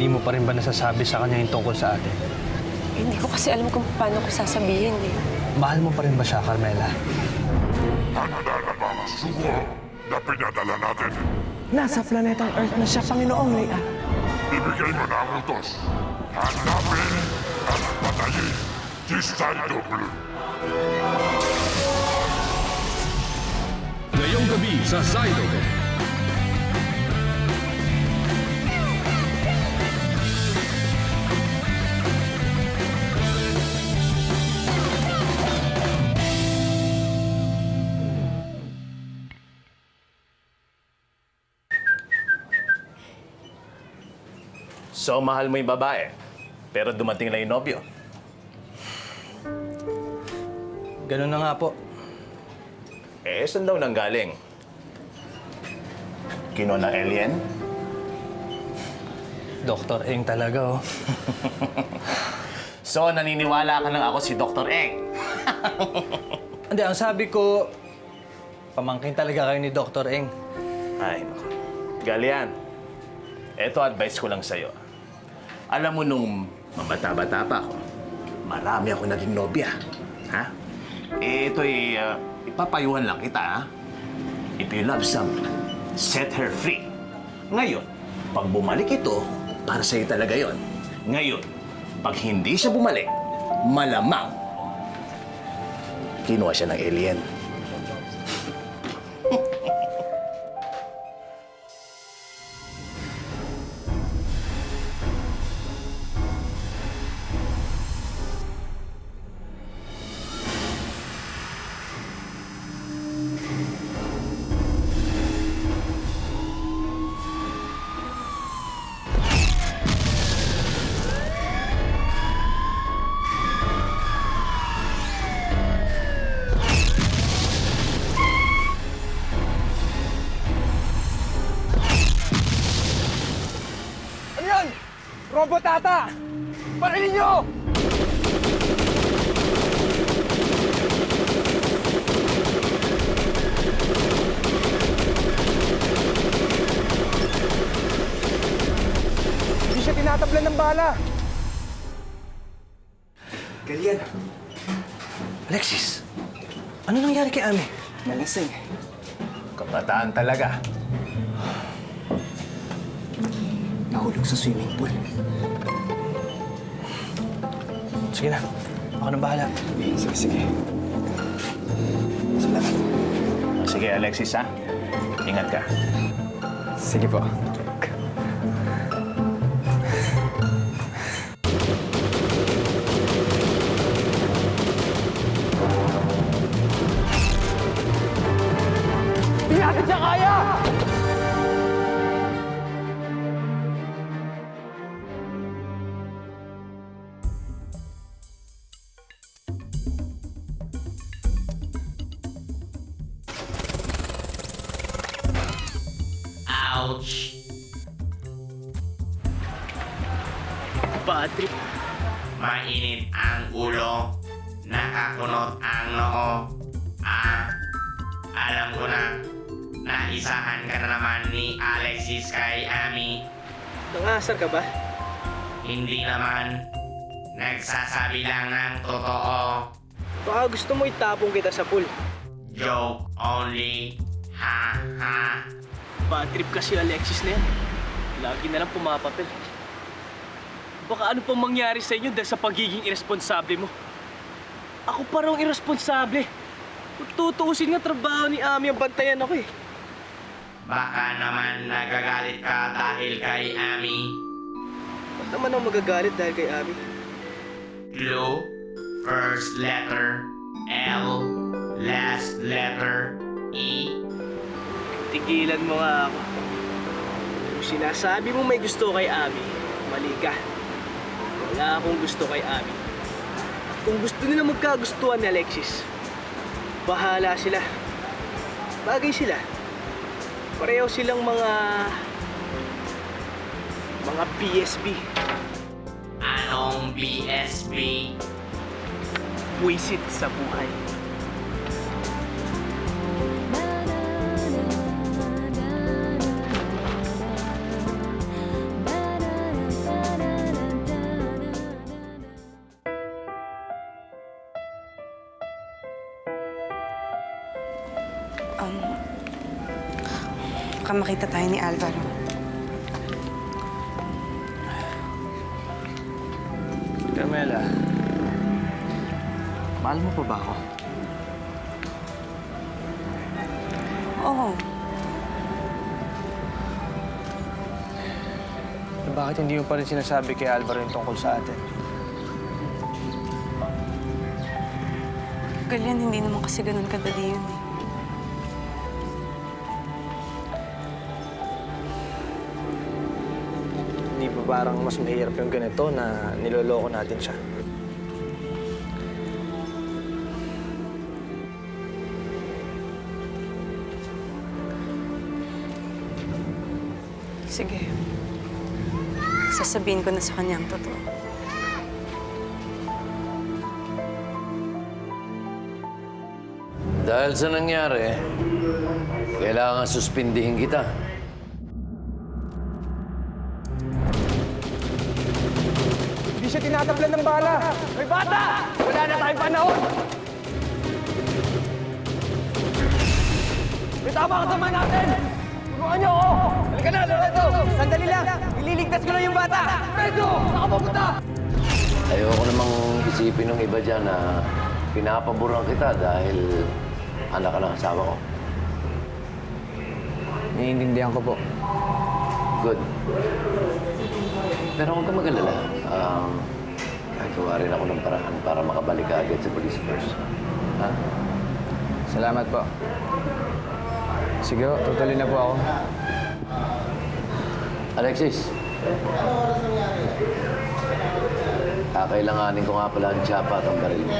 hindi mo pa rin ba nasasabi sa kanya yung tungkol sa atin? Hindi ko kasi alam kung paano ko sasabihin eh. Mahal mo pa rin ba siya, Carmela? Handa na ba ang sugo na pinadala natin? Nasa planetang Earth na siya, Panginoong Leia. Ibigay mo na ang utos. Hanapin at patayin si Cydoble. Ngayong gabi sa Cydo. So, mahal mo yung babae, pero dumating lang yung nobyo. Ganun na nga po. Eh, saan daw nang galing? Kinuha ng alien? Dr. Eng talaga, oh. So, naniniwala ka lang ako si Dr. Eng. Hindi, ang sabi ko, pamangkin talaga kayo ni Dr. Eng. Ay, naku. Galian, eto advice ko lang sa'yo. Alam mo, nung mabata-bata pa ako, marami ako naging nobya. Ha? Eh, ito'y ipapayuhan lang kita, ha? If you love someone, set her free. Ngayon, pag bumalik ito, para sa'yo talaga yon. Ngayon, pag hindi siya bumalik, malamang kinuha siya ng alien. Ano yan? Robot ata! Parilin niyo! Hindi siya tinatablan ng bala. Galian. Alexis, ano nangyari kay Ami? Nalasing. Kabataan talaga. Nahulog sa swimming pool. Sige na, ako nang bahala. Sige, sige. Salamat. Sige, Alexis, ha? Ingat ka. Sige po. Hindi natin siya kaya! Ouch! Bad trip. Mainit ang ulo. Nakakunot ang noo. Alam ko na. Naisahan ka na naman ni Alexis kay Ami. Nangasar ka ba? Hindi naman. Nagsasabi lang ng totoo. Baka gusto mo itapong kita sa pool. Joke only. Ha ha. Bad trip kasi Alexis na yan. Lagi na lang pumapapel. Baka ano pang mangyari sa inyo dahil sa pagiging irresponsable mo. Ako pa raw irresponsable. Kung tutuusin nga trabaho ni Ami ang bantayan ako eh. Baka naman nagagalit ka dahil kay Ami. Ba't naman ako magagalit dahil kay Ami? Clue. First letter L. Last letter E. Tigilan mo nga ako. Kung sinasabi mo may gusto kay Ami, mali ka. Wala akong gusto kay Ami. At kung gusto nila magkagustuhan ni Alexis, bahala sila. Bagay sila. Pareho silang mga PSP. Anong BSB? Buwisit sa buhay. Baka makita tayo ni Alvaro. Carmela, mahal mo pa ba ako? Oo. Bakit hindi mo pa rin sinasabi kay Alvaro yung tungkol sa atin? Galian, hindi naman kasi ganun kadali yun eh. Hindi ba parang mas mahirap yung ganito na niloloko natin siya? Sige. Sasabihin ko na sa kanya ang totoo. Dahil sa nangyari, kailangan suspindihin kita. Hindi siya tinatablan ng bala! May bata! Wala na tayong panahon! May tama ka sama natin! Tulungan niyo ako! Halika na, Loreto! Sandali lang! Ililigtas ko lang yung bata! Loreto! Saan ka pupunta? Ayoko namang isipin ng iba dyan na pinapaboran kita dahil anak ka ng asawa ko. Naiintindihan ko po. Good. Pero huwag ka mag-alala. Gagawa rin ako ng paraan para makabalik ka agad sa police force. Ha? Salamat po. Sige, tutuloy na po ako. Alexis. Kakailanganin ko nga pala ang tsapa at ang baril mo.